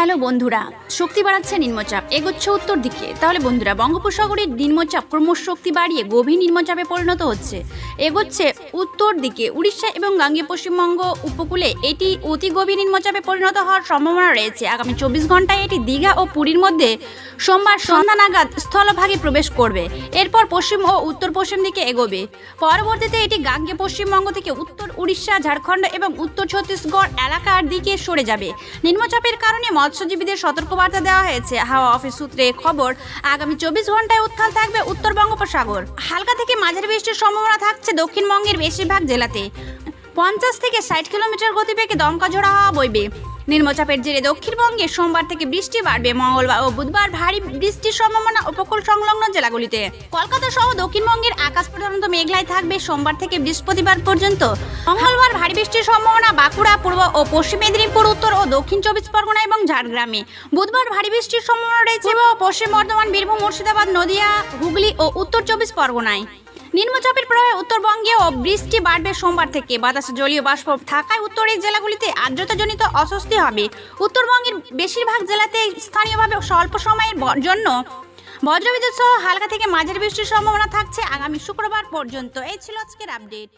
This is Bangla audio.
হ্যালো বন্ধুরা, শক্তি বাড়াচ্ছে নিম্নচাপ, এগোচ্ছে উত্তর দিকে। তাহলে বন্ধুরা, বঙ্গোপসাগরের নিম্নচাপ ক্রমশ শক্তি বাড়িয়ে গভীর নিম্নচাপে পরিণত হচ্ছে, এগোচ্ছে উত্তর দিকে। উড়িষ্যা এবং গাঙ্গেয় পশ্চিমবঙ্গ উপকূলে এটি অতি গভীর নিম্নচাপে পরিণত হওয়ার সম্ভাবনা রয়েছে। আগামী 24 ঘন্টায় এটি দীঘা ও পুরীর মধ্যে সোমবার সন্ধ্যা নাগাদ স্থলভাগে প্রবেশ করবে। এরপর পশ্চিম ও উত্তর পশ্চিম দিকে এগোবে। পরবর্তীতে এটি গাঙ্গেয় পশ্চিমবঙ্গ থেকে উত্তর উড়িষ্যা, ঝাড়খণ্ড এবং উত্তর ছত্তিশগড় এলাকার দিকে সরে যাবে। নিম্নচাপের কারণে মৎস্যজীবীদের সতর্কবার্তা দেওয়া হয়েছে। হাওয়া অফিস সূত্রে খবর, আগামী 24 ঘন্টায় উত্তাল থাকবে উত্তর বঙ্গোপসাগর। হালকা থেকে মাঝারি বৃষ্টির সম্ভাবনা থাকছে দক্ষিণবঙ্গের বেশিরভাগ জেলাতে। 50 থেকে 60 কিলোমিটার গতিবেগে দমকা ঝোড়া হাওয়া বইবে। নিম্নচাপের জেরে দক্ষিণবঙ্গে সোমবার থেকে বৃষ্টি বাড়বে। মঙ্গলবার ও বুধবার ভারী বৃষ্টির সম্ভাবনা উপকূল সংলগ্ন জেলাগুলিতে। কলকাতা সহ দক্ষিণবঙ্গের আকাশ প্রধানত মেঘলাই থাকবে সোমবার থেকে বৃহস্পতিবার পর্যন্ত। মঙ্গলবার ভারী বৃষ্টির সম্ভাবনা বাঁকুড়া, পূর্ব ও পশ্চিম মেদিনীপুর, উত্তর ও দক্ষিণ 24 পরগনা এবং ঝাড়গ্রামে। বুধবার ভারী বৃষ্টির সম্ভাবনা রয়েছে পশ্চিম বর্ধমান, বীরভূম, মুর্শিদাবাদ, নদিয়া, হুগলি ও উত্তর 24 পরগনায়। নিম্নচাপের প্রভাবে উত্তরবঙ্গেও বৃষ্টি বাড়বে সোমবার থেকে। বাতাসে জলীয় বাষ্প থাকায় উত্তরের জেলাগুলিতে আর্দ্রতাজনিত অস্বস্তি হবে। উত্তরবঙ্গের বেশিরভাগ জেলাতে স্থানীয়ভাবে স্বল্প সময়ের জন্য বজ্রবিদ্যুৎ সহ হালকা থেকে মাঝারি বৃষ্টির সম্ভাবনা থাকছে আগামী শুক্রবার পর্যন্ত। এই ছিল আজকের আপডেট।